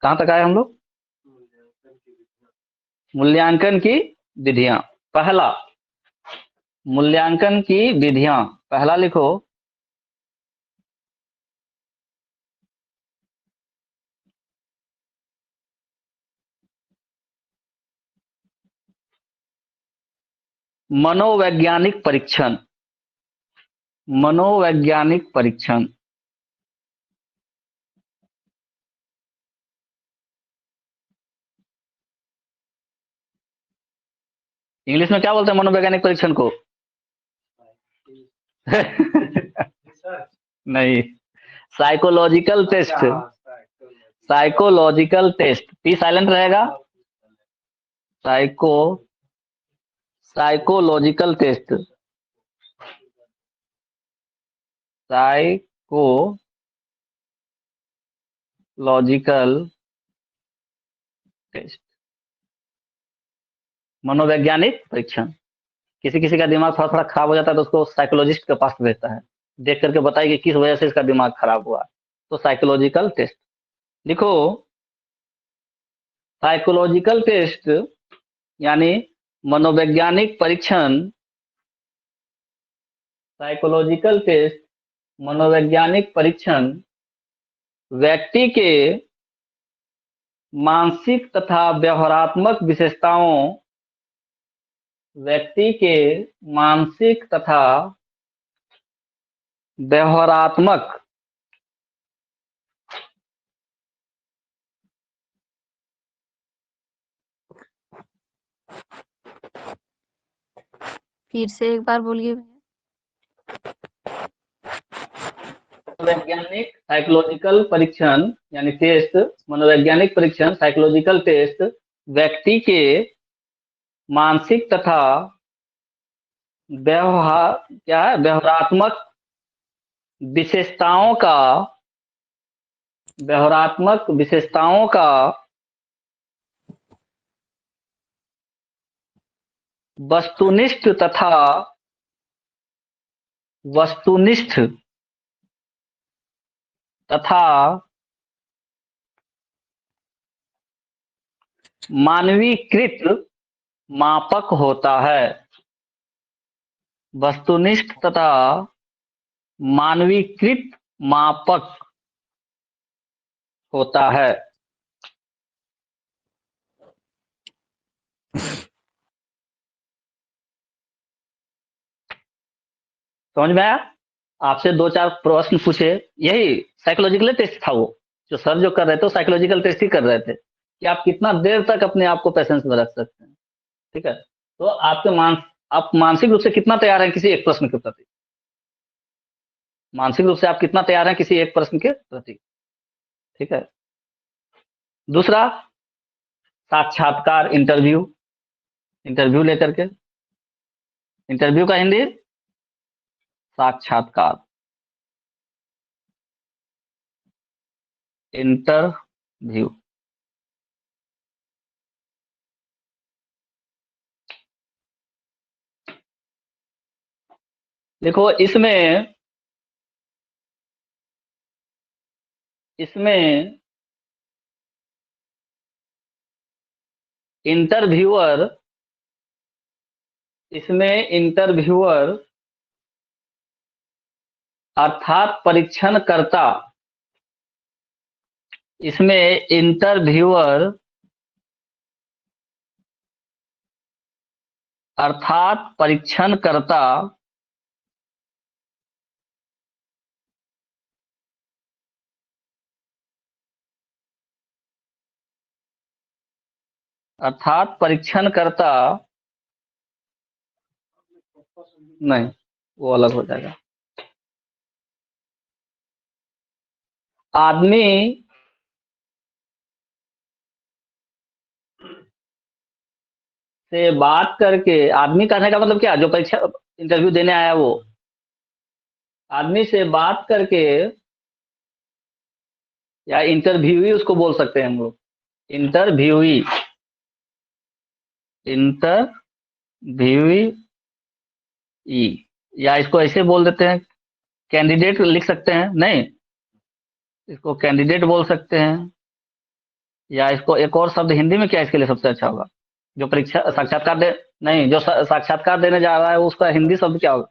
कहाँ तक आए हम लोग? मूल्यांकन की विधियां। पहला, मूल्यांकन की विधियां। पहला लिखो, मनोवैज्ञानिक परीक्षण। मनोवैज्ञानिक परीक्षण। इंग्लिश में क्या बोलते हैं मनोवैज्ञानिक परीक्षण को? नहीं, psychological test. Psychological test, P silent रहेगा। Psycho psychological test. Psychological test, मनोवैज्ञानिक परीक्षण। किसी किसी का दिमाग थोड़ा थोड़ा खराब हो जाता है तो उसको साइकोलॉजिस्ट के पास भेजता है, देख करके बताइए कि किस वजह से इसका दिमाग खराब हुआ। तो साइकोलॉजिकल टेस्ट लिखो। साइकोलॉजिकल टेस्ट यानी मनोवैज्ञानिक परीक्षण। साइकोलॉजिकल टेस्ट, मनोवैज्ञानिक परीक्षण व्यक्ति के मानसिक तथा व्यवहारात्मक विशेषताओं, व्यक्ति के मानसिक तथा व्यवहारात्मक फिर से एक बार बोलिए। मनोवैज्ञानिक साइकोलॉजिकल परीक्षण यानी टेस्ट, मनोवैज्ञानिक परीक्षण साइकोलॉजिकल टेस्ट व्यक्ति के मानसिक तथा व्यवहार क्या है व्यवहारात्मक विशेषताओं का, व्यवहारात्मक विशेषताओं का वस्तुनिष्ठ तथा वस्तुनिष्ठ तथा मानवीकृत मापक होता है। वस्तुनिष्ठ तथा मानवीकृत मापक होता है। समझ में आया? आपसे दो चार प्रश्न पूछे, यही साइकोलॉजिकल टेस्ट था। वो जो सर जो कर रहे थे वो साइकोलॉजिकल टेस्ट ही कर रहे थे कि आप कितना देर तक अपने आप को पेशेंस में रख सकते हैं। ठीक है, तो आप मानसिक रूप से कितना तैयार हैं किसी एक प्रश्न के प्रति? मानसिक रूप से आप कितना तैयार हैं किसी एक प्रश्न के प्रति? ठीक है। दूसरा, साक्षात्कार, इंटरव्यू। इंटरव्यू लेकर के, इंटरव्यू का हिंदी साक्षात्कार, इंटरव्यू। देखो इसमें इसमें इंटरव्यूअर इसमें इंटरव्यूअर अर्थात परीक्षणकर्ता, इसमें इंटरव्यूअर अर्थात परीक्षणकर्ता अर्थात परीक्षणकर्ता नहीं, वो अलग हो जाएगा। आदमी से बात करके, आदमी कहने का मतलब क्या, जो परीक्षा इंटरव्यू देने आया वो आदमी से बात करके, या इंटरव्यूई उसको बोल सकते हैं हम लोग, इंटरव्यूई, इंटरव्यूई, या इसको ऐसे बोल देते हैं, कैंडिडेट लिख सकते हैं, नहीं इसको कैंडिडेट बोल सकते हैं, या इसको एक और शब्द हिंदी में क्या इसके लिए सबसे अच्छा होगा? जो परीक्षा साक्षात्कार दे, नहीं, जो साक्षात्कार देने जा रहा है उसका हिंदी शब्द क्या होगा?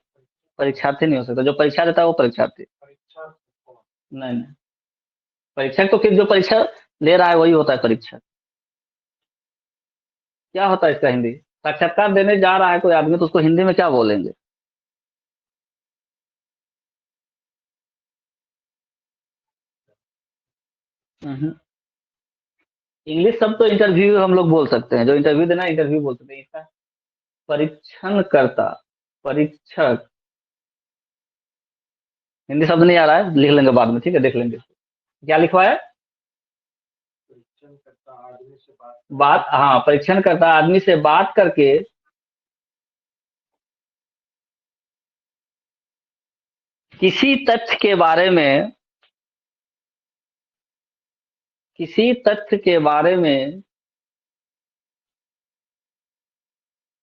परीक्षार्थी नहीं हो सकता, जो परीक्षा देता है वो परीक्षार्थी। नहीं नहीं, परीक्षक तो फिर जो परीक्षा ले रहा है वही होता है परीक्षक। क्या होता है इसका हिंदी? साक्षात्कार देने जा रहा है कोई आदमी तो उसको हिंदी में क्या बोलेंगे? हम्म। इंग्लिश शब्द तो इंटरव्यू हम लोग बोल सकते हैं, जो इंटरव्यू देना इंटरव्यू बोल सकते हैं। इसका परीक्षण करता, परीक्षक, हिंदी शब्द नहीं आ रहा है, लिख लेंगे बाद में, ठीक है, देख लेंगे। क्या लिखवाया? बात, हाँ, परीक्षण करता आदमी से बात करके किसी तथ्य के बारे में, किसी तथ्य के बारे में,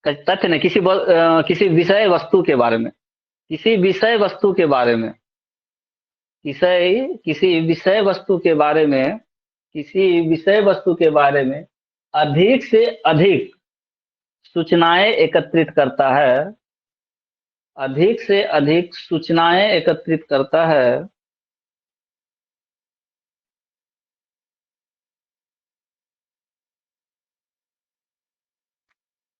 तथ्य नहीं, किसी विषय वस्तु के बारे में, किसी विषय वस्तु के बारे में, किसी विषय वस्तु के बारे में, किसी विषय वस्तु के बारे में अधिक से अधिक सूचनाएं एकत्रित करता है, अधिक से अधिक सूचनाएं एकत्रित करता है।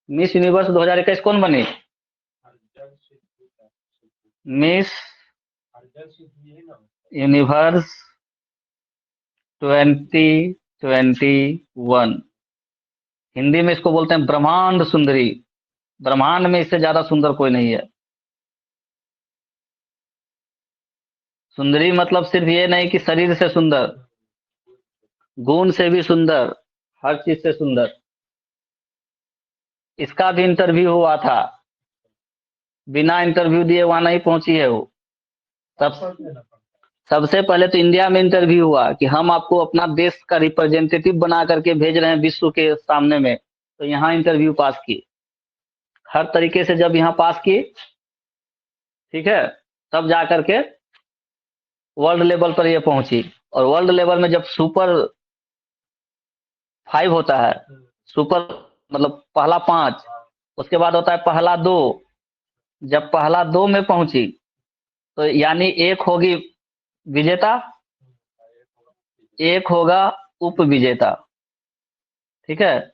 मिस यूनिवर्स 2021 कौन बनी? मिस यूनिवर्स 2021, हिंदी में इसको बोलते हैं ब्रह्मांड सुंदरी। ब्रह्मांड में इससे ज्यादा सुंदर कोई नहीं है। सुंदरी मतलब सिर्फ ये नहीं कि शरीर से सुंदर, गुण से भी सुंदर, हर चीज से सुंदर। इसका भी इंटरव्यू हुआ था, बिना इंटरव्यू दिए वहां नहीं पहुंची है वो। सब सबसे पहले तो इंडिया में इंटरव्यू हुआ कि हम आपको अपना देश का रिप्रेजेंटेटिव बना करके भेज रहे हैं विश्व के सामने में, तो यहाँ इंटरव्यू पास की, हर तरीके से जब यहाँ पास की, ठीक है, तब जा करके वर्ल्ड लेवल पर ये पहुंची। और वर्ल्ड लेवल में जब सुपर 5 होता है, सुपर मतलब पहला 5, उसके बाद होता है पहला 2। जब पहला 2 में पहुंची तो यानी एक होगी विजेता, एक होगा उप विजेता, ठीक है।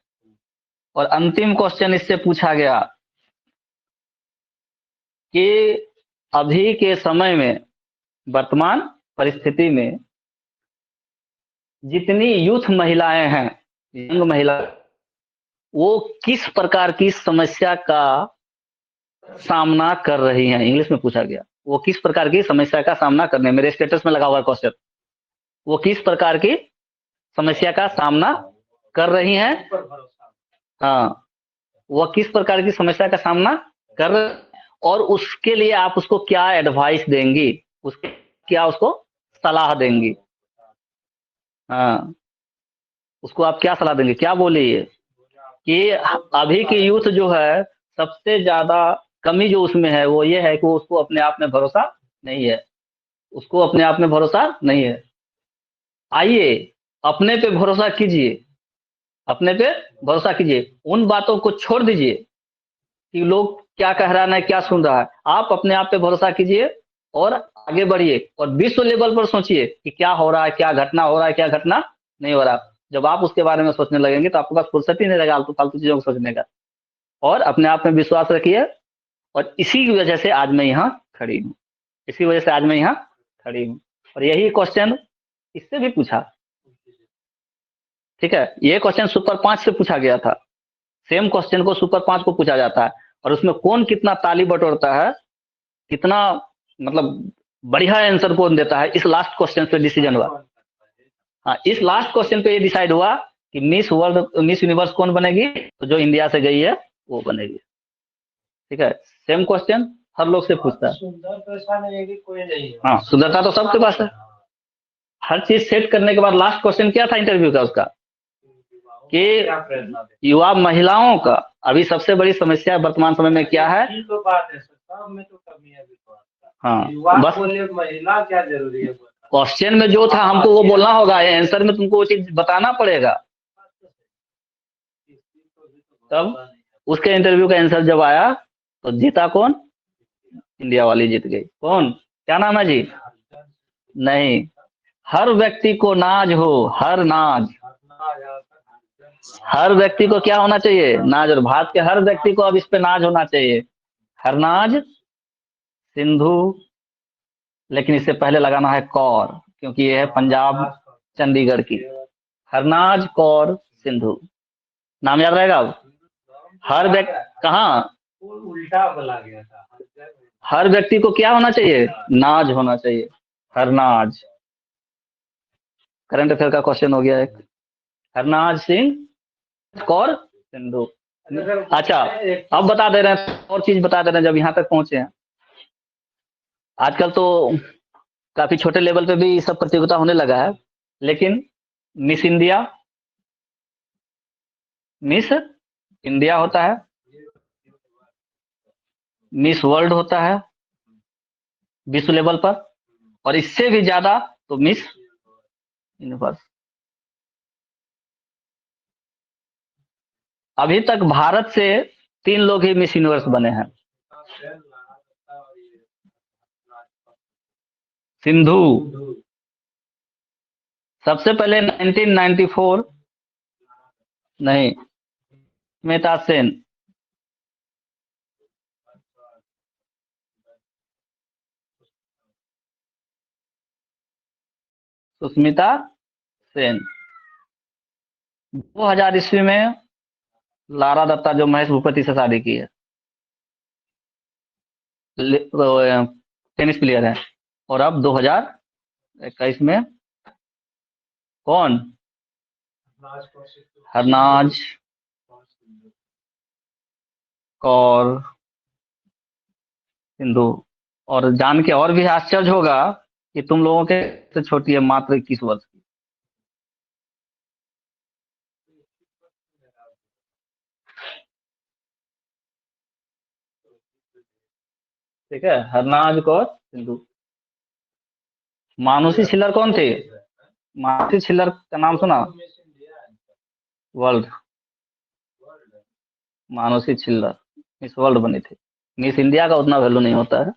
और अंतिम क्वेश्चन इससे पूछा गया कि अभी के समय में, वर्तमान परिस्थिति में जितनी यूथ महिलाएं हैं, यंग महिला, वो किस प्रकार की समस्या का सामना कर रही हैं? इंग्लिश में पूछा गया, वो किस प्रकार की समस्या का सामना करने, मेरे स्टेटस में लगा हुआ क्वेश्चन, वो किस प्रकार की समस्या का सामना कर रही हैं? हाँ, वो किस प्रकार की समस्या का सामना कर, और उसके लिए आप उसको क्या एडवाइस देंगी, उसके क्या उसको सलाह देंगी? हाँ, उसको आप क्या सलाह देंगे, क्या बोले ये कि अभी की यूथ जो है सबसे ज्यादा कमी जो उसमें है वो ये है कि वो उसको अपने आप में भरोसा नहीं है, उसको अपने आप में भरोसा नहीं है। आइए अपने पे भरोसा कीजिए, अपने पे भरोसा कीजिए, उन बातों को छोड़ दीजिए कि लोग क्या कह रहा है, क्या सुन रहा है। आप अपने आप पे भरोसा कीजिए और आगे बढ़िए, और विश्व लेवल पर सोचिए कि क्या हो रहा है, क्या घटना हो रहा है, क्या घटना नहीं हो रहा। जब आप उसके बारे में सोचने लगेंगे तो आपके पास फुर्सत ही नहीं रहेगा फालतू फालतू चीजों को सोचने का। और अपने आप में विश्वास रखिए, और इसी की वजह से आज मैं यहाँ खड़ी हूँ, इसी वजह से आज मैं यहाँ खड़ी हूँ। और यही क्वेश्चन इससे भी पूछा, ठीक है, ये क्वेश्चन सुपर 5 से पूछा गया था। सेम क्वेश्चन को सुपर 5 को पूछा जाता है, और उसमें कौन कितना ताली बटोरता है, कितना मतलब बढ़िया आंसर कौन देता है, इस लास्ट क्वेश्चन पे डिसीजन हुआ। हाँ, इस लास्ट क्वेश्चन पे ये डिसाइड हुआ कि मिस यूनिवर्स कौन बनेगी, तो जो इंडिया से गई है वो बनेगी, ठीक है। सेम क्वेश्चन हर लोग से पूछता है। सुंदर तो ऐसा नहीं है कि कोई नहीं है। हाँ, सुंदरता तो सबके पास है। हर चीज सेट करने के बाद लास्ट क्वेश्चन क्या था इंटरव्यू का उसका, कि युवा महिलाओं का अभी सबसे बड़ी समस्या वर्तमान समय में क्या है? तो बात है, सब में तो कमी है। हाँ, बस महिला क्या जरूरी है, क्वेश्चन में जो था हमको वो बोलना होगा, आंसर में तुमको वो चीज बताना पड़ेगा। तब उसके इंटरव्यू का आंसर जब आया तो जीता कौन? इंडिया वाली जीत गई। कौन, क्या नाम है जी? नहीं, हर व्यक्ति को नाज हो, हर नाज, हर व्यक्ति को क्या होना चाहिए? नाज। और भारत के हर व्यक्ति को अब इस पे नाज होना चाहिए। हरनाज सिंधु, लेकिन इससे पहले लगाना है कौर, क्योंकि ये है पंजाब चंडीगढ़ की। हरनाज कौर सिंधु, नाम याद रहेगा अब। हर व्यक्ति, कहाँ उल्टा बोला गया था, हर व्यक्ति को क्या होना चाहिए? नाज होना चाहिए, हरनाज। करंट अफेयर का क्वेश्चन हो गया एक। हरनाज सिंह कौर सिंधु। अच्छा, अब बता दे रहे हैं, और चीज बता दे रहे हैं जब यहाँ तक पहुंचे हैं। आजकल तो काफी छोटे लेवल पे भी सब प्रतियोगिता होने लगा है, लेकिन मिस इंडिया, मिस इंडिया होता है, मिस वर्ल्ड होता है विश्व लेवल पर, और इससे भी ज्यादा तो मिस यूनिवर्स। अभी तक भारत से 3 लोग ही मिस यूनिवर्स बने हैं। सिंधु सबसे पहले 1994, नहीं, स्मिता सेन, सुष्मिता सेन। 2000 ईस्वी में लारा दत्ता, जो महेश भूपति से शादी की है, टेनिस प्लेयर है। और अब 2021 में कौन? हरनाज कौर सिंधु। और जान के और भी आश्चर्य होगा कि तुम लोगों के से छोटी है, मात्र 21 वर्ष की। ठीक है, हरनाज कौर सिंधु। मानुषी छिल्लर कौन थे? मानुषी छिल्लर का नाम सुना? World, Manushi Chhillar miss world बनी थी। मिस इंडिया का उतना वैल्यू नहीं होता है,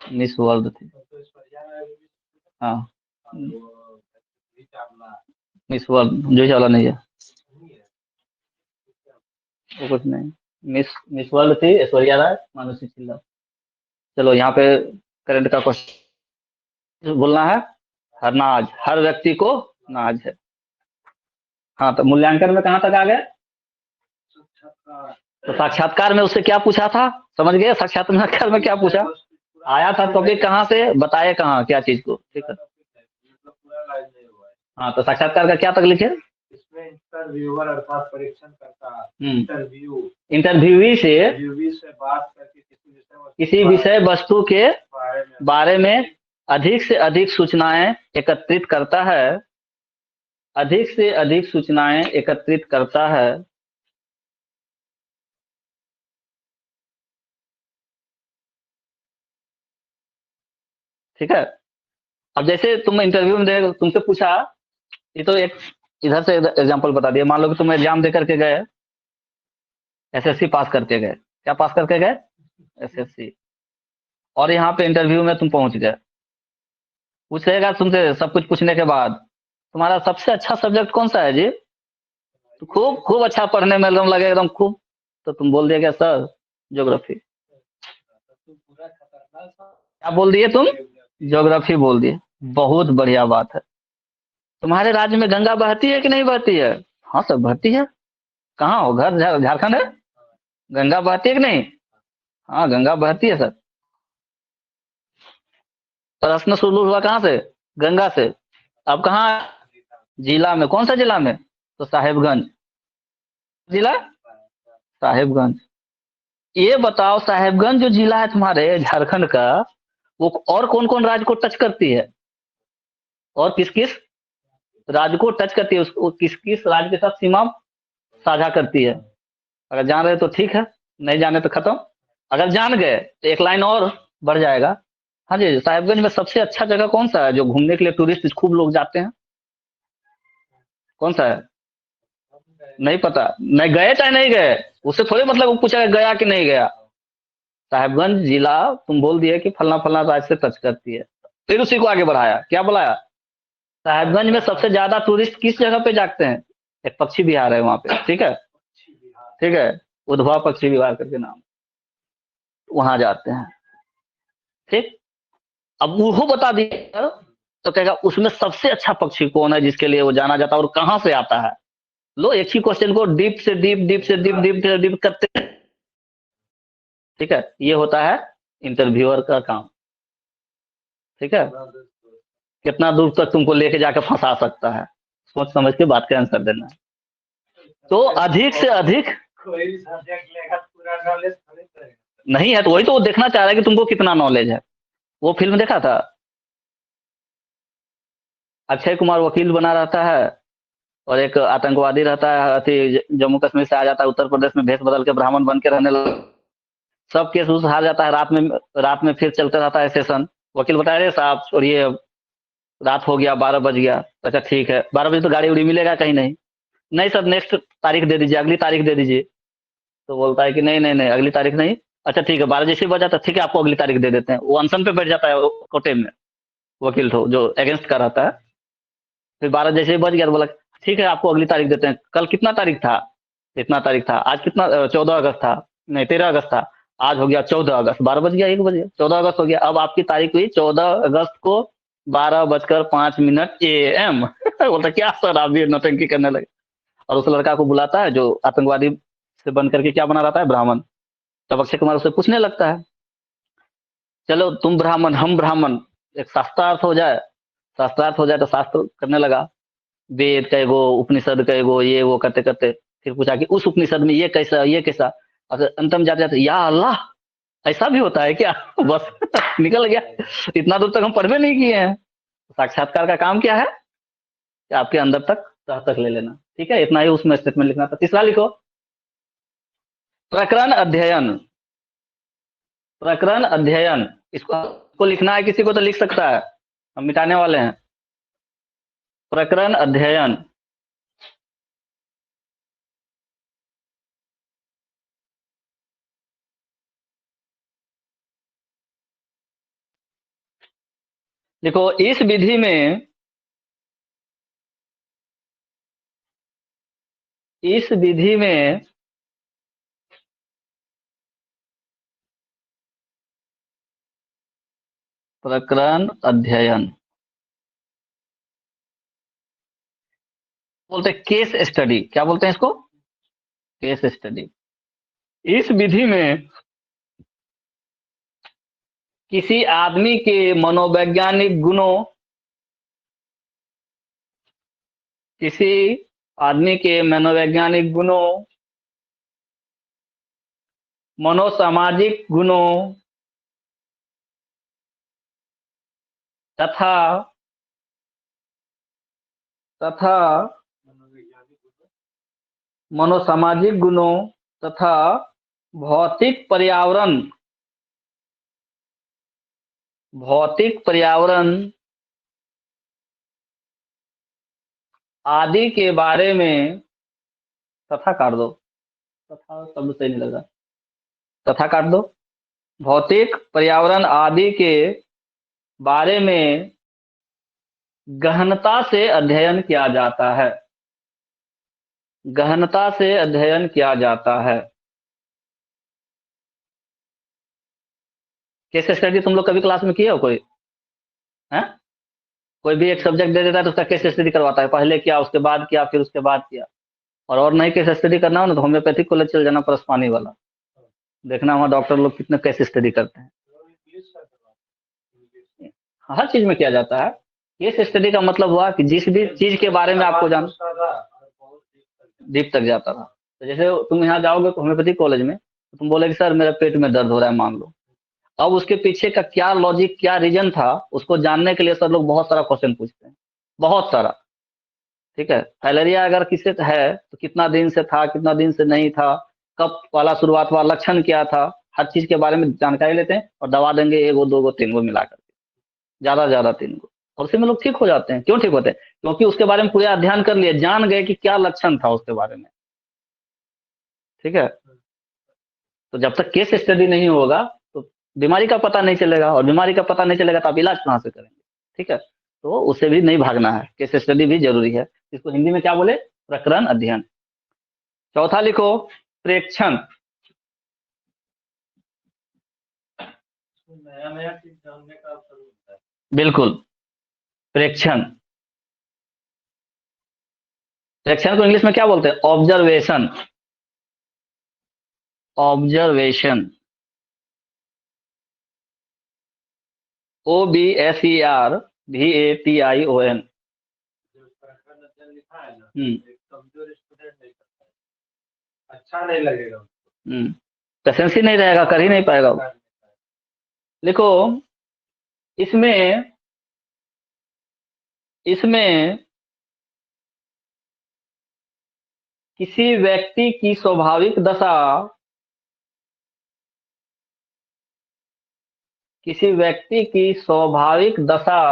मिस वर्ल्ड थी। हाँ, मिस वर्ल्ड जो चावला नहीं है, वो कुछ नहीं। मिस मिस वर्ल्ड थी ऐश्वर्या राय, मानुषी छिल्लर। चलो यहाँ पे करंट का क्वेश्चन बोलना है। हरनाज, हर व्यक्ति को नाज है। हाँ, तो मूल्यांकन में कहाँ तक आ गए? तो साक्षात्कार में उससे क्या पूछा था, समझ गए? साक्षात्कार में क्या पूछा? आया था टॉपिक कहाँ से, बताए कहाँ क्या चीज को, ठीक है। हाँ, तो साक्षात्कार का क्या तक लिखे? इसमें इंटरव्यूअर अर्थात परीक्षण करता, इंटरव्यूई से बात करके किसी विषय वस्तु के बारे में अधिक से अधिक सूचनाएं एकत्रित करता है, अधिक से अधिक सूचनाएं एकत्रित करता है। ठीक है। अब जैसे तुम इंटरव्यू में देखो, तुमसे पूछा, ये तो एक इधर से एग्जांपल बता दिया। मान लो कि तुम एग्जाम दे करके गए, एसएससी पास करके गए। क्या पास करके गए? एसएससी। और यहाँ पे इंटरव्यू में तुम पहुंच गए, पूछेगा तुमसे सब कुछ पूछने के बाद, तुम्हारा सबसे अच्छा सब्जेक्ट कौन सा है जी? तो खूब खूब अच्छा पढ़ने में एकदम लगे, एकदम खूब। तो तुम बोल दिया क्या सर? ज्योग्राफी। क्या बोल दिए तुम? ज्योग्राफी बोल दिए। बहुत बढ़िया बात है। तुम्हारे राज्य में गंगा बहती है कि नहीं बहती है? हाँ सर, बहती है। कहाँ हो घर? झारखंड है। गंगा बहती है कि नहीं? हाँ, गंगा बहती है सर। प्रश्न शुरू हुआ कहाँ से? गंगा से। अब कहाँ? जिला में। कौन सा जिला में? तो साहेबगंज जिला, साहेबगंज। ये बताओ, साहेबगंज जो जिला है तुम्हारे झारखंड का, वो और कौन कौन राज्य को टच करती है? और किस किस राज्य को टच करती है? उसको किस किस राज्य के साथ सीमा साझा करती है? अगर जान रहे तो ठीक है, नहीं जाने तो खत्म। अगर जान गए तो एक लाइन और बढ़ जाएगा। हाँ जी, साहिबगंज में सबसे अच्छा जगह कौन सा है जो घूमने के लिए टूरिस्ट खूब लोग जाते हैं? कौन सा है? नहीं पता, नहीं गए चाहे नहीं गए, उससे थोड़ी मतलब वो पूछा गया कि नहीं गया। साहिबगंज जिला तुम बोल दिए कि फलना फलना राज्य से टच करती है, फिर उसी को आगे बढ़ाया, क्या बुलाया, साहिबगंज में सबसे ज्यादा टूरिस्ट किस जगह पे जाते हैं, एक पक्षी विहार है वहां पे, ठीक है, ठीक है, उधवा पक्षी विहार करके नाम, वहां जाते हैं, ठीक। अब वो बता दिया तो कहेगा उसमें सबसे अच्छा पक्षी कौन है जिसके लिए वो जाना जाता है और कहाँ से आता है। लो एक ही क्वेश्चन को डीप से डीप, डीप से डीप, डीप से डीप करते हैं, ठीक है, ये होता है इंटरव्यूअर का काम, ठीक है, कितना दूर तक तुमको लेके जाकर फंसा सकता है, सोच समझ के बात का आंसर देना है। तो अधिक से अधिक, कोई सब्जेक्ट लेगा पूरा नॉलेज नहीं है तो वही तो वो देखना चाह रहा है कि तुमको कितना नॉलेज है। वो फिल्म देखा था, अक्षय कुमार वकील बना रहता है और एक आतंकवादी रहता है, जम्मू कश्मीर से आ जाता है उत्तर प्रदेश में, भेष बदल के ब्राह्मण बन के रहने लगा, सब केस उस हार जाता है, रात में फिर चलता रहता है सेशन। वकील बताया रे साहब छोड़िए, रात हो गया, 12 बज गया, अच्छा ठीक है, 12 बजे तो गाड़ी उड़ी मिलेगा कहीं नहीं, नहीं सर नेक्स्ट तारीख दे दीजिए, अगली तारीख दे दीजिए। तो बोलता है कि नहीं नहीं नहीं अगली तारीख नहीं, अच्छा ठीक है 12 जैसे ही बजा तो ठीक है आपको अगली तारीख दे देते हैं। वो अनशन पे बैठ जाता है कोर्टे में, वकील तो जो अगेंस्ट का रहता है। फिर 12 जैसे ही बज गया तो बोला ठीक है आपको अगली तारीख देते हैं, कल कितना तारीख था, इतना तारीख था, आज कितना 14 अगस्त था, नहीं 13 अगस्त था, आज हो गया 14 अगस्त, 12 बज गया, 1 बज गया, 14 अगस्त हो गया, अब आपकी तारीख हुई 14 अगस्त को 12:05 AM। बोलता क्या सर आप भी नौटंकी करने लगे। और उस लड़का को बुलाता है जो आतंकवादी से बन करके क्या बना रहता है, ब्राह्मण। तब अक्षय कुमार उसे पूछने लगता है चलो तुम ब्राह्मण हम ब्राह्मण, एक शास्त्रार्थ हो जाए, शास्त्रार्थ हो जाए, तो शास्त्र करने लगा, वेद का एगो, उपनिषद का एगो, ये वो करते करते फिर पूछा कि उस उपनिषद में ये कैसा ये कैसा, और अंत में जाते जाते या अल्लाह ऐसा भी होता है क्या। बस निकल गया, इतना दूर तक हम पढ़वे नहीं किए हैं। साक्षात्कार का काम क्या है कि आपके अंदर तक तह तक ले लेना, ठीक है, इतना ही उसमें स्टेटमेंट लिखना था। तीसरा लिखो, प्रकरण अध्ययन, प्रकरण अध्ययन, इसको लिखना है, किसी को तो लिख सकता है, हम मिटाने वाले हैं। प्रकरण अध्ययन, देखो इस विधि में, इस विधि में प्रकरण अध्ययन बोलते हैं केस स्टडी, क्या बोलते हैं इसको, केस स्टडी। इस विधि में किसी आदमी के मनोवैज्ञानिक गुणों, किसी आदमी के मनोवैज्ञानिक गुणों, मनोसामाजिक गुणों तथा तथा मनोसामाजिक गुणों तथा भौतिक पर्यावरण, भौतिक पर्यावरण आदि के बारे में, तथा काट दो, तथा शब्द सही नहीं लगा, तथा काट दो, भौतिक पर्यावरण आदि के बारे में गहनता से अध्ययन किया जाता है, गहनता से अध्ययन किया जाता है। केस स्टडी तुम लोग कभी क्लास में किए हो कोई है, कोई भी एक सब्जेक्ट दे देता है तो उसका केस स्टडी करवाता है, पहले किया उसके बाद किया फिर उसके बाद किया। और नहीं केस स्टडी करना हो ना तो होम्योपैथिक कॉलेज चल जाना, परसपानी वाला, देखना वहाँ डॉक्टर लोग कितने केस स्टडी करते हैं। हर चीज में किया जाता है। केस स्टडी का मतलब हुआ कि जिस भी चीज के बारे में आपको जान, डीप तक जाता था। तो जैसे तुम यहाँ जाओगे होम्योपैथिक कॉलेज में तो तुम बोले कि सर मेरा पेट में दर्द हो रहा है मान लो, अब उसके पीछे का क्या लॉजिक क्या रीजन था उसको जानने के लिए सर लोग बहुत सारा क्वेश्चन पूछते हैं, बहुत सारा, ठीक है। फाइलेरिया अगर किसी से है तो कितना दिन से था, कितना दिन से नहीं था, कब वाला शुरुआत हुआ, लक्षण क्या था, हर चीज के बारे में जानकारी लेते हैं और दवा देंगे, 1 गो 2 गो 3 गो मिलाकर, ज्यादा से ज्यादा 3 गो, और उसी में लोग ठीक हो जाते हैं। क्यों ठीक होते हैं, क्योंकि उसके बारे में पूरा अध्ययन कर लिए, जान गए कि क्या लक्षण था उसके बारे में, ठीक है। तो जब तक केस स्टडी नहीं होगा तो बीमारी का पता नहीं चलेगा, और बीमारी का पता नहीं चलेगा तो आप इलाज कहाँ से करेंगे। ठीक है, तो उसे भी नहीं भागना है, केस स्टडी भी जरूरी है। इसको हिंदी में क्या बोले, प्रकरण अध्ययन। चौथा लिखो, प्रेक्षण। नया नया चीज जानने का अवसर मिलता है। बिल्कुल, प्रेक्षण। प्रेक्षण को इंग्लिश में क्या बोलते हैं, ऑब्जर्वेशन। Observation, OBSERVATION। जो प्रकरण अध्ययन लिखा है ना, हम्म एक कमजोर स्टूडेंट नहीं करता है, अच्छा नहीं लगेगा उसको। पेशेंस ही नहीं रहेगा, कर ही नहीं पाएगा वो। देखो, इसमें इसमें किसी व्यक्ति की स्वाभाविक दशा, किसी व्यक्ति की स्वाभाविक दशा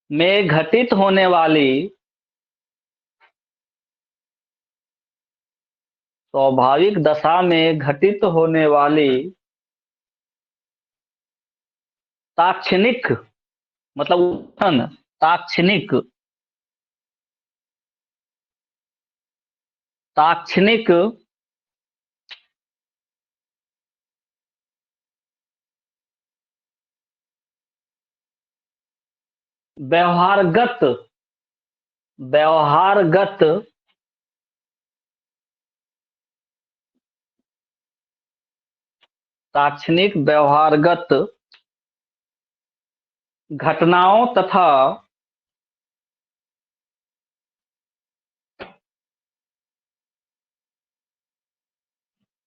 में घटित होने वाली, स्वाभाविक दशा में घटित होने वाली ताक्षणिक, मतलब उत्थान, ताक्षणिक, ताक्षणिक व्यवहारगत, व्यवहारगत ताक्षणिक व्यवहारगत घटनाओं तथा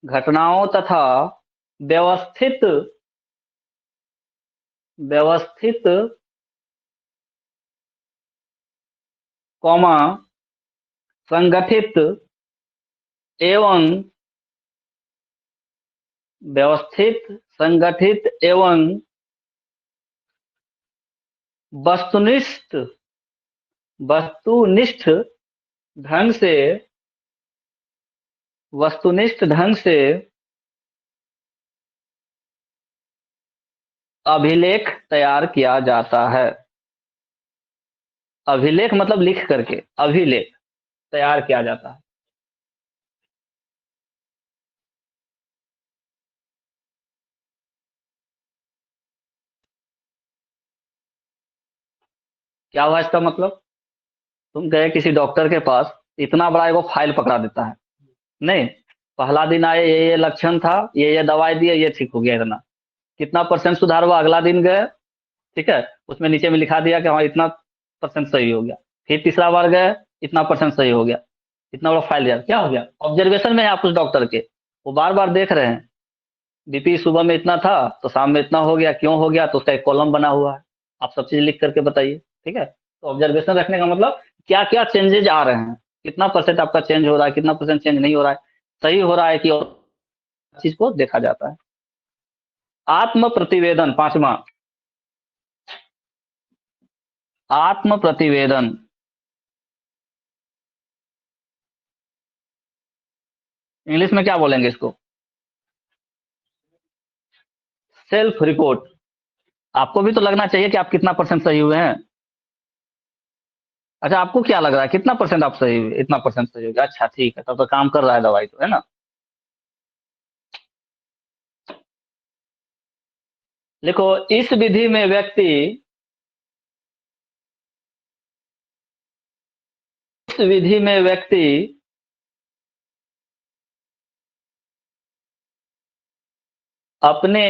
घटनाओं तथा व्यवस्थित, व्यवस्थित कौमा संगठित एवं व्यवस्थित, संगठित एवं वस्तुनिष्ठ, वस्तुनिष्ठ ढंग से, वस्तुनिष्ठ ढंग से अभिलेख तैयार किया जाता है। अभिलेख मतलब लिख करके, अभिलेख तैयार किया जाता है। क्या हुआ इसका मतलब, तुम गए किसी डॉक्टर के पास, इतना बड़ा एगो फाइल पकड़ा देता है, नहीं, पहला दिन आए, ये लक्षण था, ये दवाई दिए, ये ठीक हो गया, इतना, कितना परसेंट सुधार हुआ, अगला दिन गए, ठीक है, उसमें नीचे में लिखा दिया कि हाँ इतना परसेंट सही हो गया। फिर तीसरा बार गए, इतना परसेंट सही हो गया, इतना बड़ा फाइल दिया, क्या हो गया, ऑब्जर्वेशन में है आप उस डॉक्टर के, वो बार बार देख रहे हैं, बीपी सुबह में इतना था तो शाम में इतना हो गया, क्यों हो गया, तो उसका एक कॉलम बना हुआ है, आप सब चीज लिख करके बताइए। ठीक है, तो ऑब्जर्वेशन रखने का मतलब क्या क्या चेंजेज आ रहे हैं, कितना परसेंट आपका चेंज हो रहा है, कितना परसेंट चेंज नहीं हो रहा है, सही हो रहा है कि, और चीज को देखा जाता है। आत्म प्रतिवेदन, पांचवा, आत्म प्रतिवेदन। इंग्लिश में क्या बोलेंगे इसको, सेल्फ रिपोर्ट। आपको भी तो लगना चाहिए कि आप कितना परसेंट सही हुए हैं। अच्छा, आपको क्या लग रहा है, कितना परसेंट आप सही हुए, इतना परसेंट सही हो गया, अच्छा ठीक है, तब तो काम कर रहा है दवाई, तो है ना। देखो, इस विधि में व्यक्ति, इस विधि में व्यक्ति अपने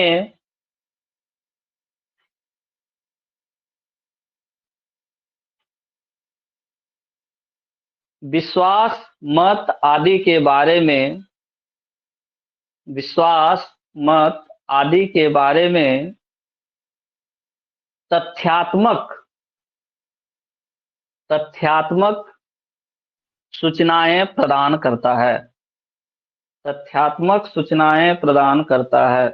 विश्वास, मत आदि के बारे में, विश्वास, मत आदि के बारे में तथ्यात्मक, तथ्यात्मक सूचनाएं प्रदान करता है, तथ्यात्मक सूचनाएं प्रदान करता है।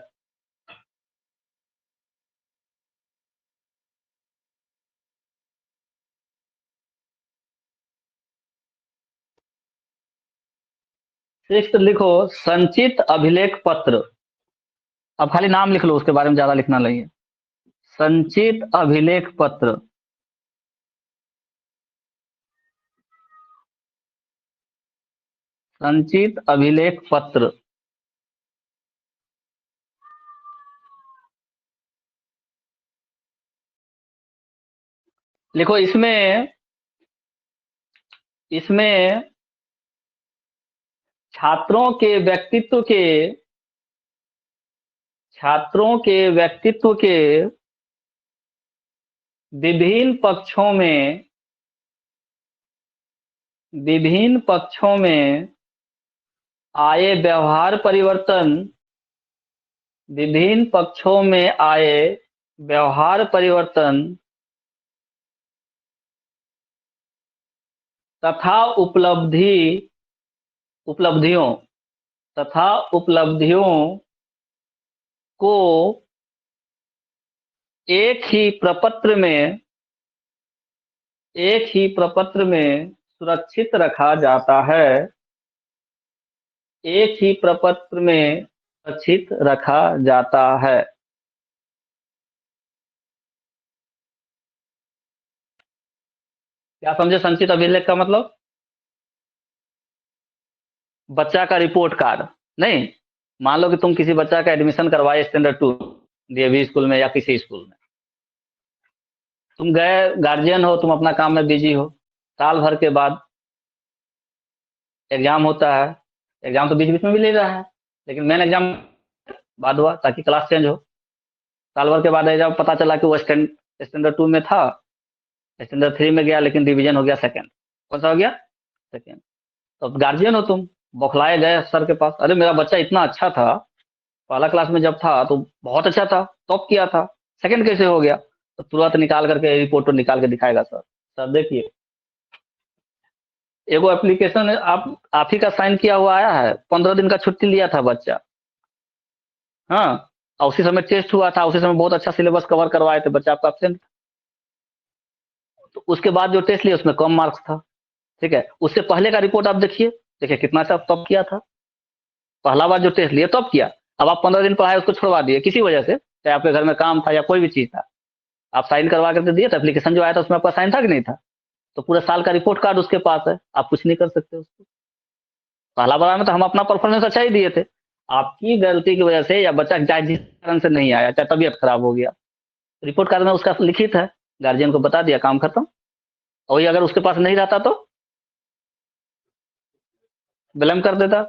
सिक्स लिखो, संचित अभिलेख पत्र। अब खाली नाम लिख लो, उसके बारे में ज्यादा लिखना नहीं है। संचित अभिलेख पत्र। संचित अभिलेख पत्र। लिखो इसमें, इसमें छात्रों के व्यक्तित्व के, छात्रों के व्यक्तित्व के विभिन्न पक्षों में, विभिन्न पक्षों में आए व्यवहार परिवर्तन, विभिन्न पक्षों में आए व्यवहार परिवर्तन तथा उपलब्धियों तथा उपलब्धियों को एक ही प्रपत्र में, एक ही प्रपत्र में सुरक्षित रखा जाता है। एक ही प्रपत्र में सुरक्षित रखा जाता है। क्या समझे संचित अभिलेख का मतलब? बच्चा का रिपोर्ट कार्ड नहीं। मान लो कि तुम किसी बच्चा का एडमिशन करवाए स्टैंडर्ड 2 डीएवी स्कूल में या किसी स्कूल में, तुम गए, गार्जियन हो, तुम अपना काम में बिजी हो, साल भर के बाद एग्जाम होता है। एग्जाम तो बीच बीच में भी ले रहा है, लेकिन मेन एग्जाम बाद हुआ ताकि क्लास चेंज हो। साल भर के बाद एग्जाम पता चला कि वो स्टैंडर्ड 2 में था, स्टैंडर्ड 3 में गया, लेकिन डिवीजन हो गया सेकंड। कौन सा हो गया? सेकंड। तो गार्जियन हो तुम, बौखलाए गए सर के पास, अरे मेरा बच्चा इतना अच्छा था, पहला क्लास में जब था तो बहुत अच्छा था, टॉप किया था, सेकंड कैसे हो गया? तो तुरंत निकाल करके रिपोर्ट निकाल के दिखाएगा, सर सर देखिए एगो एप्लीकेशन आप ही का साइन किया हुआ आया है, 15 दिन का छुट्टी लिया था बच्चा। हाँ, और उसी समय टेस्ट हुआ था, उसी समय बहुत अच्छा सिलेबस कवर करवाए थे, बच्चा आपका absent। तो उसके बाद जो टेस्ट लिया उसमें कम मार्क्स था। ठीक है, उससे पहले का रिपोर्ट आप देखिए, देखिए कितना अच्छा टॉप किया था। पहला बार जो टेस्ट लिया टॉप किया। अब आप 15 दिन पढ़ाए, उसको छुड़वा दिए किसी वजह से, चाहे आपके घर में काम था या कोई भी चीज था, आप साइन करवा करके दिए तो एप्लीकेशन जो आया था उसमें आपका साइन था कि नहीं था? तो पूरे साल का रिपोर्ट कार्ड उसके पास है, आप कुछ नहीं कर सकते उसको। पहला बार में तो हम अपना परफॉर्मेंस अच्छा ही दिए थे, आपकी गलती की वजह से या बच्चा चाहे जिस कारण से नहीं आया, चाहे तबीयत खराब हो गया, रिपोर्ट कार्ड में उसका लिखित है, गार्जियन को बता दिया, काम खत्म। और ये अगर उसके पास नहीं रहता तो विलम्ब कर देता।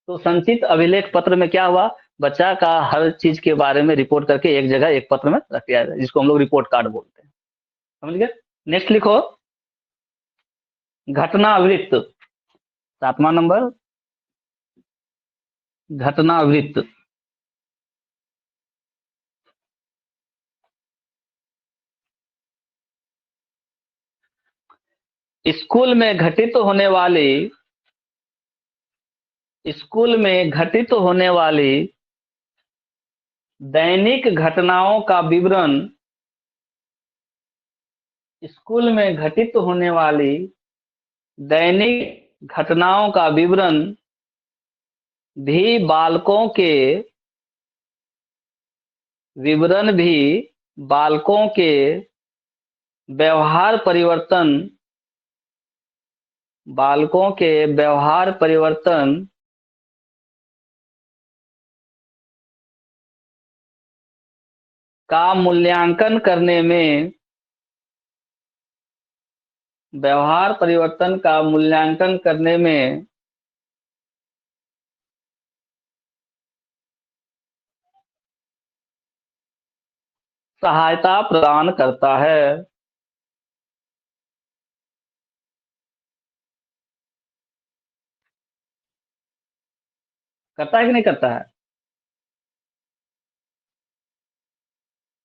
तो संचित अभिलेख पत्र में क्या हुआ, बच्चा का हर चीज के बारे में रिपोर्ट करके एक जगह एक पत्र में रख दिया जाए, जिसको हम लोग रिपोर्ट कार्ड बोलते हैं। समझ गए? नेक्स्ट लिखो, घटनावृत्त। 7वां नंबर, घटनावृत्त। स्कूल में घटित होने वाली, स्कूल में घटित होने वाली दैनिक घटनाओं का विवरण, स्कूल में घटित होने वाली दैनिक घटनाओं का विवरण भी बालकों के, विवरण भी बालकों के व्यवहार परिवर्तन, बालकों के व्यवहार परिवर्तन का मूल्यांकन करने में, व्यवहार परिवर्तन का मूल्यांकन करने में सहायता प्रदान करता है। करता है कि नहीं करता है?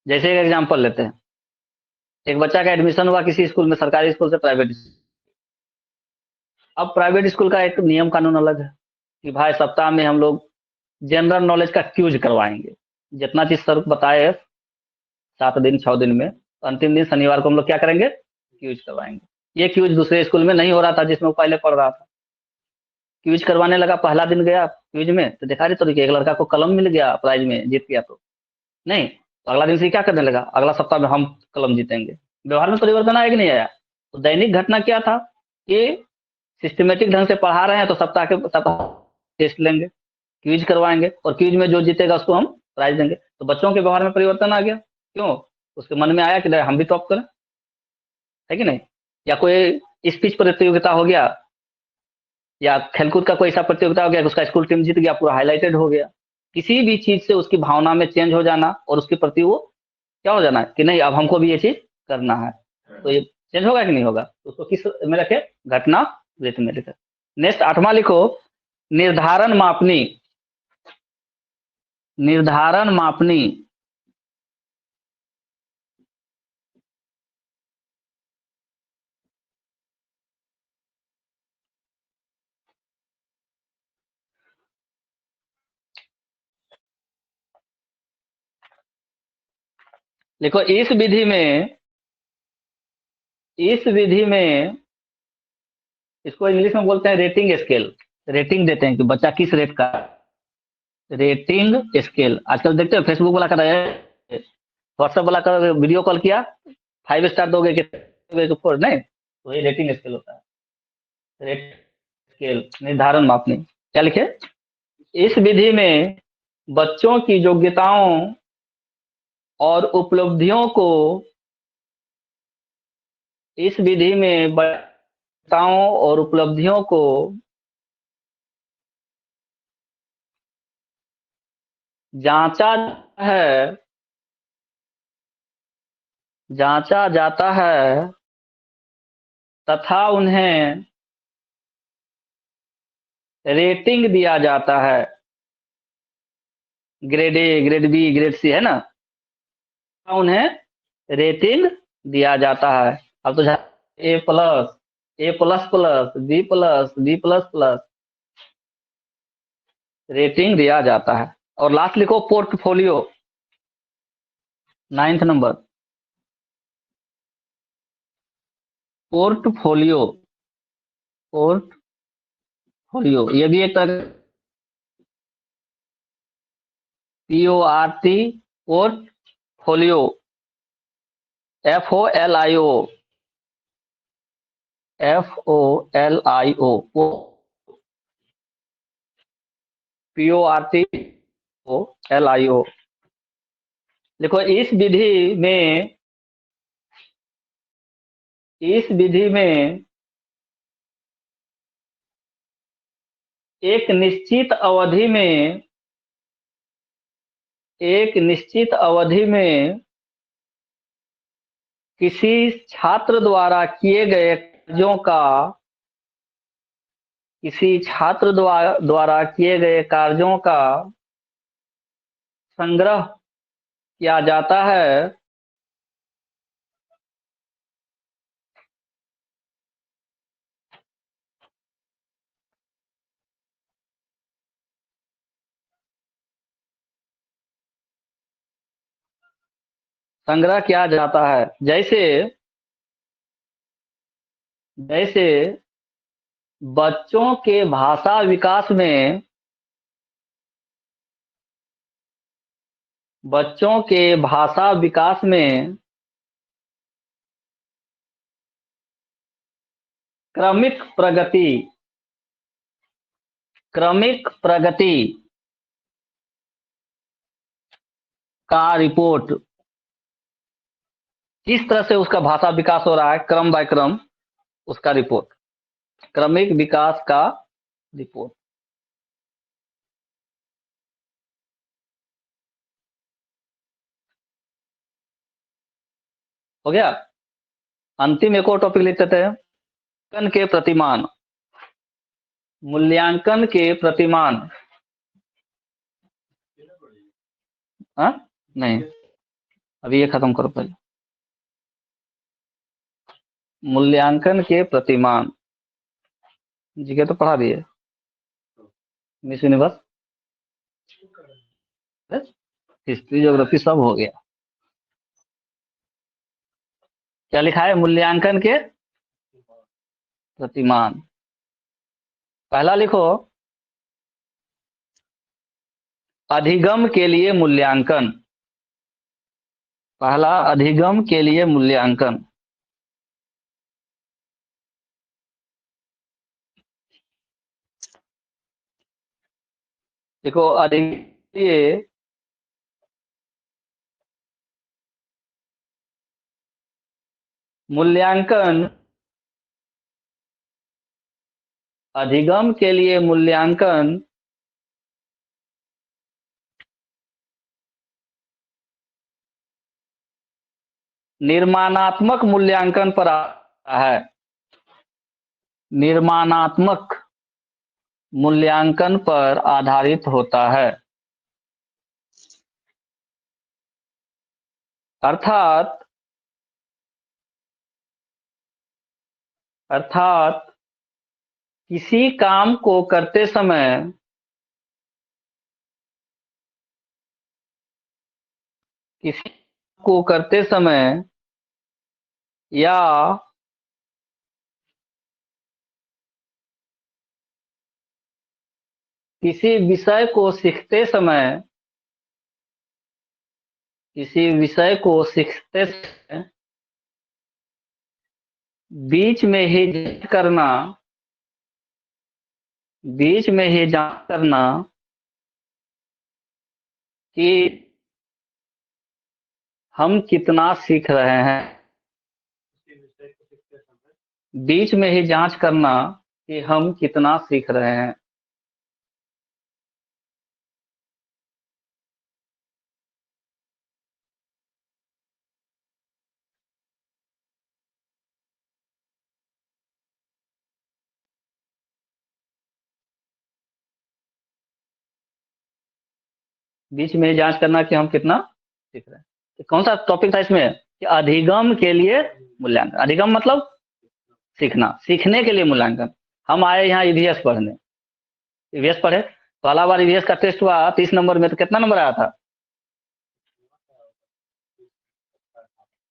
जैसे एक एग्जांपल लेते हैं, एक बच्चा का एडमिशन हुआ किसी स्कूल में, सरकारी स्कूल से प्राइवेट स्कूल। अब प्राइवेट स्कूल का एक नियम कानून अलग है कि भाई सप्ताह में हम लोग जनरल नॉलेज का क्यूज करवाएंगे, जितना चीज सर बताए 7 दिन 6 दिन में, अंतिम दिन शनिवार को हम लोग क्या करेंगे, क्यूज करवाएंगे। ये क्यूज दूसरे स्कूल में नहीं हो रहा था जिसमें वो पहले पढ़ रहा था। क्विज करवाने लगा, पहला दिन गया क्विज में तो देखा रही तो एक लड़का को कलम मिल गया प्राइज में, जीत गया तो नहीं, तो अगला दिन से क्या करने लगा, अगला सप्ताह में हम कलम जीतेंगे। व्यवहार में परिवर्तन आया कि नहीं आया? तो दैनिक घटना क्या था कि सिस्टमेटिक ढंग से पढ़ा रहे हैं तो सप्ताह के सप्ताह टेस्ट लेंगे, क्विज करवाएंगे और क्विज में जो जीतेगा उसको हम प्राइज देंगे। तो बच्चों के व्यवहार में परिवर्तन आ गया, क्यों? उसके मन में आया कि नहीं हम भी टॉप करें, है कि नहीं? या कोई स्पीच प्रतियोगिता हो गया या खेलकूद का कोई ऐसा प्रतियोगिता हो गया कि उसका स्कूल टीम जीत गया, पूरा हाईलाइटेड हो गया। किसी भी चीज से उसकी भावना में चेंज हो जाना और उसके प्रति वो क्या हो जाना कि नहीं अब हमको भी ये चीज करना है, तो ये चेंज होगा कि नहीं होगा? तो उसको किस में रखे? घटना वृत्त में लिखे। नेक्स्ट 8वां लिखो, निर्धारण मापनी। निर्धारण मापनी देखो, इस विधि में इसको इंग्लिश में बोलते हैं रेटिंग स्केल। रेटिंग देते हैं कि बच्चा किस रेट का, रेटिंग स्केल। आजकल देखते हो फेसबुक वाला कर रहे हैं, व्हाट्सएप वाला कर वीडियो कॉल किया 5 स्टार दोगे कि 4, नहीं, तो ये रेटिंग स्केल होता है। रेट स्केल निर्धारण मापनी, क्या लिखे? इस विधि में बच्चों की योग्यताओं और उपलब्धियों को, इस विधि में योग्यताओं और उपलब्धियों को जांचा है, जांचा जाता है तथा उन्हें रेटिंग दिया जाता है। Grade A, grade B, grade C, है ना? उन्हें रेटिंग दिया जाता है। अब तो A plus, A plus plus, B plus, B plus plus, rating दिया जाता है। और लास्ट लिखो portfolio, 9th number, portfolio. Portfolio ये भी एक तरह PORT, portfolio, FOLIO, FOLIO, PORTFOLIO। देखो इस विधि में एक निश्चित अवधि में, एक निश्चित अवधि में किसी छात्र द्वारा किए गए कार्यों का, किसी छात्र द्वारा किए गए कार्यों का संग्रह किया जाता है। संग्रह किया जाता है, जैसे जैसे बच्चों के भाषा विकास में, बच्चों के भाषा विकास में क्रमिक प्रगति, क्रमिक प्रगति का रिपोर्ट, किस तरह से उसका भाषा विकास हो रहा है क्रम बाय क्रम, उसका रिपोर्ट, क्रमिक विकास का रिपोर्ट। हो गया? अंतिम एक और टॉपिक लेते थे, मूल्यांकन के प्रतिमान। मूल्यांकन के प्रतिमान, हाँ नहीं, अभी ये खत्म करो पहले। मूल्यांकन के प्रतिमान जी के तो पढ़ा दिए, मिस यूनिवर्स, हिस्ट्री ज्योग्राफी सब हो गया। क्या लिखा है? मूल्यांकन के प्रतिमान। पहला लिखो, अधिगम के लिए मूल्यांकन। पहला, अधिगम के लिए मूल्यांकन। देखो, अधिगम के लिए मूल्यांकन, अधिगम के लिए मूल्यांकन निर्माणात्मक मूल्यांकन पर आता है। निर्माणात्मक मूल्यांकन पर आधारित होता है। अर्थात अर्थात किसी काम को करते समय किसी को करते समय या किसी विषय को सीखते समय किसी विषय को सीखते समय बीच में ही जांच करना बीच में ही जांच करना कि हम कितना सीख रहे हैं। किसी विषय को सीखते समय बीच में ही जांच करना कि हम कितना सीख रहे हैं। बीच में ही जांच करना कि हम कितना सीख रहे हैं। तो कौन सा टॉपिक था इसमें कि अधिगम के लिए मूल्यांकन। अधिगम मतलब सीखना, सीखने के लिए मूल्यांकन। हम आए यहाँ ईवीएस पढ़ने, ईवीएस पढ़े, पहला बार ईवीएस का टेस्ट हुआ 30 नंबर में, तो कितना नंबर आया था?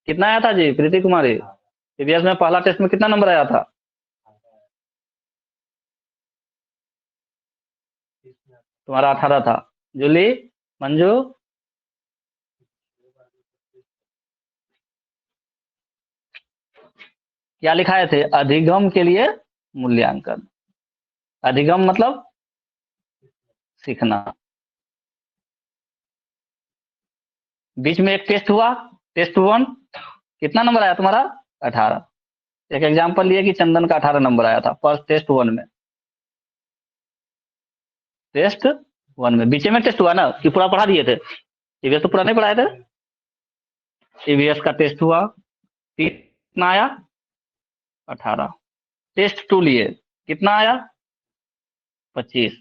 कितना आया था जी प्रीति कुमारी? ईवीएस में पहला टेस्ट में कितना नंबर आया था? तुम्हारा 18 था। जूली, मंजू, क्या लिखाए थे? अधिगम के लिए मूल्यांकन। अधिगम मतलब सीखना। बीच में एक टेस्ट हुआ, टेस्ट 1, कितना नंबर आया तुम्हारा? 18। एक एग्जाम्पल लिए कि चंदन का 18 नंबर आया था फर्स्ट टेस्ट 1 में। टेस्ट 1 में बीच में टेस्ट हुआ ना, कि पूरा पढ़ा दिए थे? ईवीएस तो पूरा नहीं पढ़ाए थे। ईवीएस का टेस्ट हुआ, कितना आया? 18। टेस्ट 2 लिए, कितना आया? 25।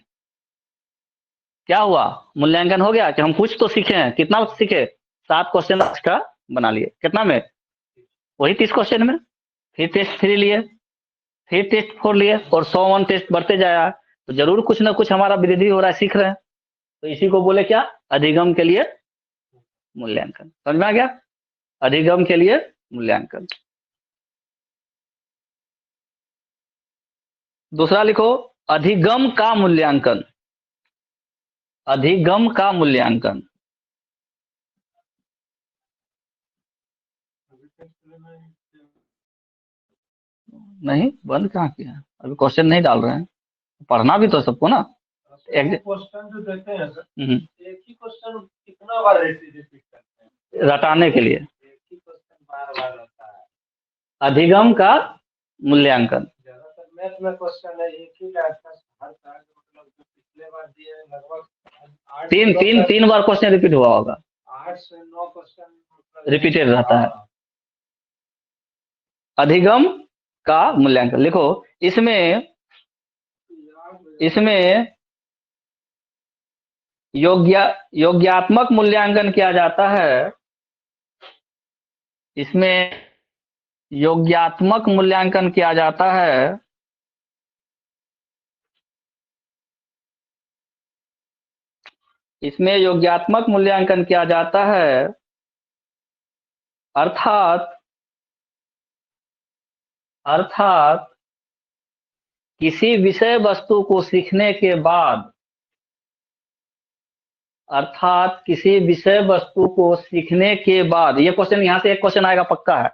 क्या हुआ? मूल्यांकन हो गया कि हम कुछ तो सीखे हैं। कितना सीखे? 7 क्वेश्चन एक्स्ट्रा बना लिए। कितना में? वही 30 क्वेश्चन में। फिर टेस्ट 3 लिए, फिर टेस्ट 4 लिए, और 101 टेस्ट बढ़ते जाया, तो जरूर कुछ ना कुछ हमारा वृद्धि हो रहा है, सीख रहे हैं। तो इसी को बोले क्या? अधिगम के लिए मूल्यांकन। समझ में आ गया? अधिगम के लिए मूल्यांकन। दूसरा लिखो, अधिगम का मूल्यांकन। अधिगम का मूल्यांकन। नहीं, बंद कहाँ किया? अभी क्वेश्चन नहीं डाल रहे हैं, पढ़ना भी तो सबको ना। क्वेश्चन जो देते हैं सर, हम्म, एक ही क्वेश्चन कितना बार रिपीट करते हैं? रटाने के लिए। एक ही क्वेश्चन बार बार आता है। अधिगम का मूल्यांकन। ज्यादातर मैथ में क्वेश्चन है एक ही टाइप का हर साल, मतलब जो पिछले बार दिए लगभग 3 बार क्वेश्चन रिपीट हुआ होगा। 8 से 9 क्वेश्चन रिपीटेड रहता है। अधिगम का मूल्यांकन लिखो। इसमें इसमें योग्यात्मक मूल्यांकन किया जाता है। इसमें योग्यात्मक मूल्यांकन किया जाता है। इसमें योग्यात्मक मूल्यांकन किया जाता है, अर्थात अर्थात किसी विषय वस्तु को सीखने के बाद, अर्थात किसी विषय वस्तु को सीखने के बाद, ये क्वेश्चन यहां से एक क्वेश्चन आएगा पक्का है।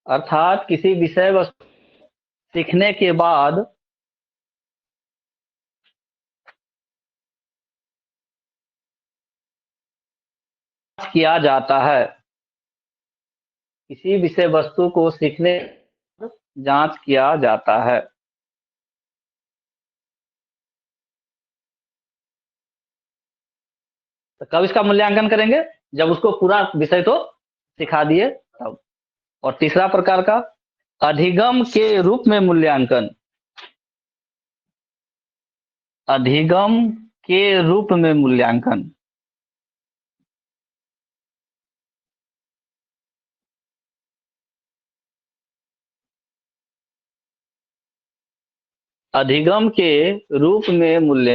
अर्थात किसी विषय वस्तु सीखने के बाद किया जाता है। किसी विषय वस्तु को सीखने जांच किया जाता है। तो कब इसका मूल्यांकन करेंगे? जब उसको पूरा विषय तो सिखा दिए तब। और तीसरा प्रकार का, अधिगम के रूप में मूल्यांकन। अधिगम के रूप में मूल्यांकन। अधिगम के रूप में मूल्य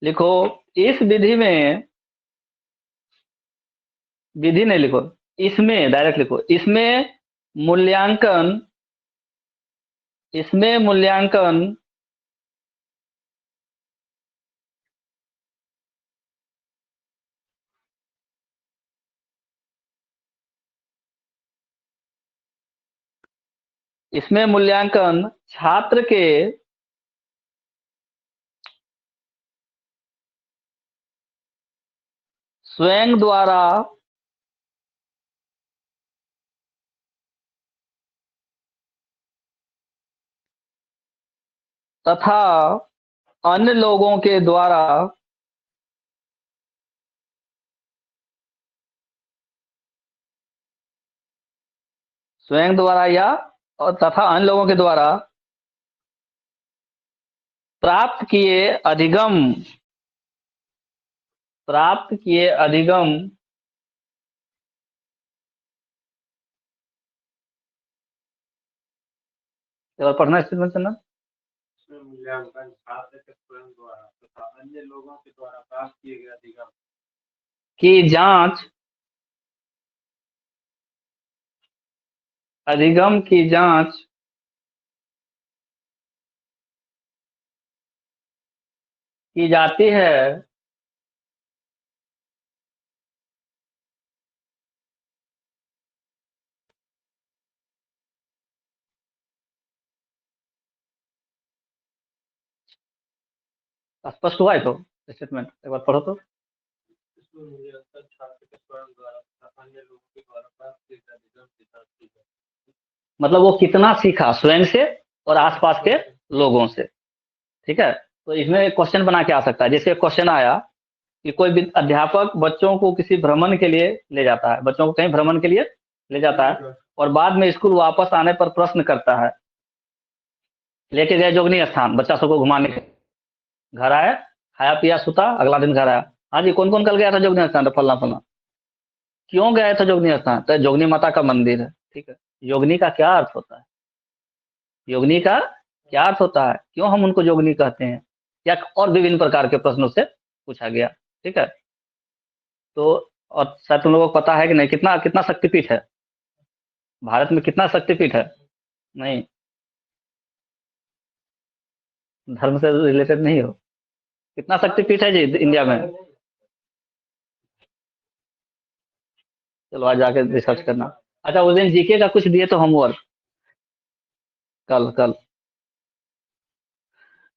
लिखो। इस विधि में, विधि नहीं लिखो, इसमें डायरेक्ट लिखो। मूल्यांकन इसमें मूल्यांकन इसमें मूल्यांकन छात्र के स्वयं द्वारा तथा अन्य लोगों के द्वारा स्वयं द्वारा या और तथा अन्य लोगों के द्वारा प्राप्त किए अधिगम पढ़ना स्टेटमेंट चलना। मूल्यांकन छात्र के स्वयं द्वारा तथा अन्य लोगों के द्वारा प्राप्त किए गए अधिगम की जांच अधिगम की जांच की जाती है स्पष्ट हुआ है? तो स्टेटमेंट एक बार पढ़ो तो। इसमें मूल्यांकन छात्र के स्वयं द्वारा तथा अन्य लोगों के द्वारा प्राप्त किए गए अधिगम की जांच की जाती है। मतलब वो कितना सीखा स्वयं से और आसपास के लोगों से। ठीक है, तो इसमें क्वेश्चन बना के आ सकता है। जैसे क्वेश्चन आया कि कोई अध्यापक बच्चों को किसी भ्रमण के लिए ले जाता है, बच्चों को कहीं भ्रमण के लिए ले जाता है, और बाद में स्कूल वापस आने पर प्रश्न करता है। लेके गए जोगनी स्थान बच्चा सबको घुमाने के, घर आए, खाया पिया सुता, अगला दिन घर आया। हाँ जी, कौन कौन कल गया था जोगनी स्थान? तो फलना फलना। क्यों गए थे जोगनी स्थान? तो जोगनी माता का मंदिर है। ठीक है, योगिनी का क्या अर्थ होता है? योगिनी का क्या अर्थ होता है? क्यों हम उनको योगिनी कहते हैं? या और विभिन्न प्रकार के प्रश्नों से पूछा गया। ठीक है, तो और शायद तुम लोगों को पता है कि नहीं, कितना कितना शक्तिपीठ है भारत में? कितना शक्तिपीठ है? नहीं, धर्म से रिलेटेड नहीं हो। कितना शक्तिपीठ है जी इंडिया में? चलो आज जाके रिसर्च करना। अच्छा, उस दिन जीके का कुछ दिए तो होमवर्क, कल कल।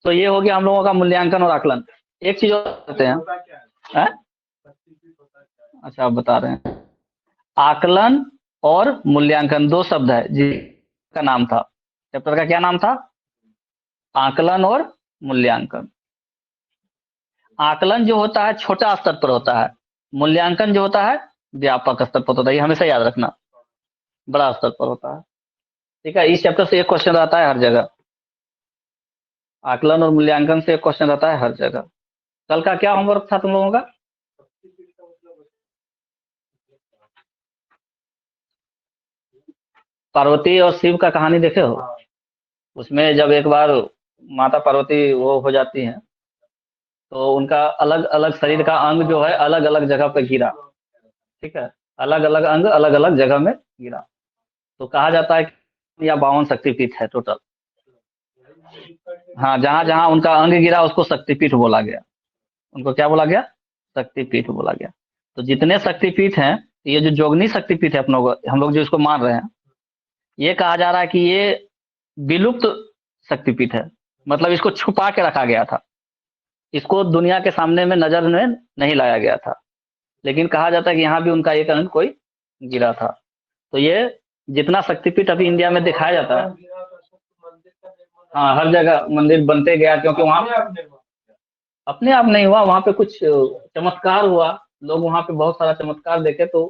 तो ये हो गया हम लोगों का मूल्यांकन और आकलन। एक चीज और करते हैं। होता क्या है? है? अच्छा, आप बता रहे हैं। आकलन और मूल्यांकन दो शब्द है जी का नाम था। चैप्टर का क्या नाम था? आकलन और मूल्यांकन। आकलन जो होता है छोटा स्तर पर होता है, मूल्यांकन जो होता है व्यापक स्तर पर होता है। ये हमेशा याद रखना, बड़ा स्तर पर होता है। ठीक है, इस चैप्टर से एक क्वेश्चन रहता है हर जगह। आकलन और मूल्यांकन से एक क्वेश्चन रहता है हर जगह। कल का क्या होमवर्क था तुम लोगों का? पार्वती और शिव का कहानी देखे हो? उसमें जब एक बार माता पार्वती वो हो जाती हैं, तो उनका अलग अलग शरीर का अंग जो है अलग अलग जगह पे गिरा। ठीक है, अलग अलग अंग अलग अलग जगह में गिरा। तो कहा जाता है कि या 52 शक्तिपीठ है टोटल। हाँ, जहां जहां उनका अंग गिरा उसको शक्तिपीठ बोला गया। उनको क्या बोला गया? शक्तिपीठ बोला गया। तो जितने शक्तिपीठ हैं, ये जो जोगनी शक्तिपीठ है अपनों को, हम लोग जो इसको मान रहे हैं, ये कहा जा रहा है कि ये विलुप्त शक्तिपीठ है। मतलब इसको छुपा के रखा गया था, इसको दुनिया के सामने में नजर में नहीं लाया गया था। लेकिन कहा जाता है कि यहाँ भी उनका एक अंग कोई गिरा था। तो ये जितना शक्तिपीठ अभी इंडिया में दिखाया जाता है, हाँ, हर जगह मंदिर बनते गया, क्योंकि वहाँ अपने आप नहीं हुआ, वहाँ पे कुछ चमत्कार हुआ। लोग वहाँ पे बहुत सारा चमत्कार देखे, तो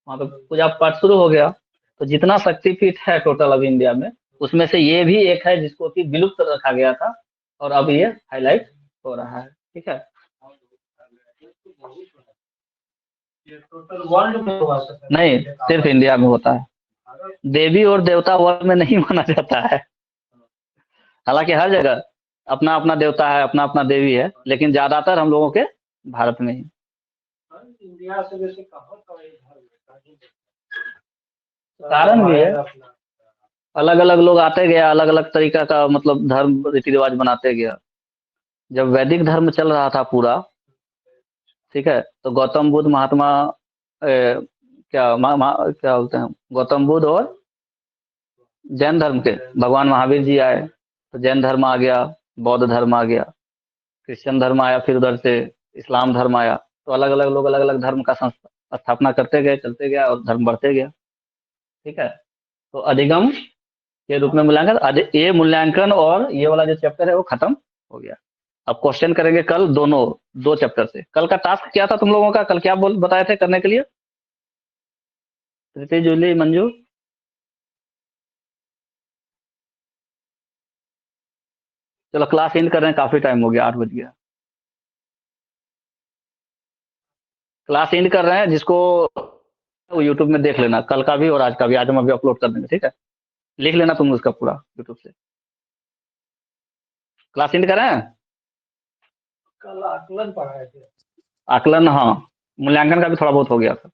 वहाँ पे पूजा पाठ शुरू हो गया। तो जितना शक्तिपीठ है टोटल अभी इंडिया में, उसमें से ये भी एक है जिसको कि विलुप्त रखा गया था, और अब ये हाईलाइट हो रहा है। ठीक है, ये टोटल वर्ल्ड में हुआ सर? नहीं, सिर्फ इंडिया में होता है। देवी और देवता वर्ल्ड में नहीं माना जाता है। हालांकि हर जगह अपना अपना देवता है, अपना अपना देवी है, लेकिन ज्यादातर हम लोगों के भारत में ही। इंडिया से वैसे कहाँ का ये धर्म है? कारण भी है, अलग अलग लोग आते गया, अलग अलग तरीका का मतलब धर्म रीति रिवाज बनाते गया। जब वैदिक धर्म चल रहा था पूरा, ठीक है, तो गौतम बुद्ध महात्मा क्या बोलते हैं, गौतम बुद्ध और जैन धर्म के भगवान महावीर जी आए, तो जैन धर्म आ गया, बौद्ध धर्म आ गया, क्रिश्चियन धर्म आया, फिर उधर से इस्लाम धर्म आया। तो अलग अलग लोग अलग अलग धर्म का स्थापना करते गए, चलते गया, और धर्म बढ़ते गया। ठीक है, तो अधिगम के रूप में मूल्यांकन, ये मूल्यांकन और ये वाला जो चैप्टर है वो खत्म हो गया। अब क्वेश्चन करेंगे कल दोनों, दो चैप्टर से। कल का टास्क क्या था तुम लोगों का? कल क्या बताए थे करने के लिए? प्रीति, जूली, मंजू? चलो क्लास एंड कर रहे हैं, काफी टाइम हो गया, 8 बज गया। क्लास एंड कर रहे हैं, जिसको वो यूट्यूब में देख लेना, कल का भी और आज का भी। आज हम अभी अपलोड कर देंगे, ठीक है? लिख लेना तुम उसका पूरा यूट्यूब से। क्लास एंड करें? कल आकलन पढ़ाए थे। आकलन, हाँ, मूल्यांकन का भी थोड़ा बहुत हो गया था।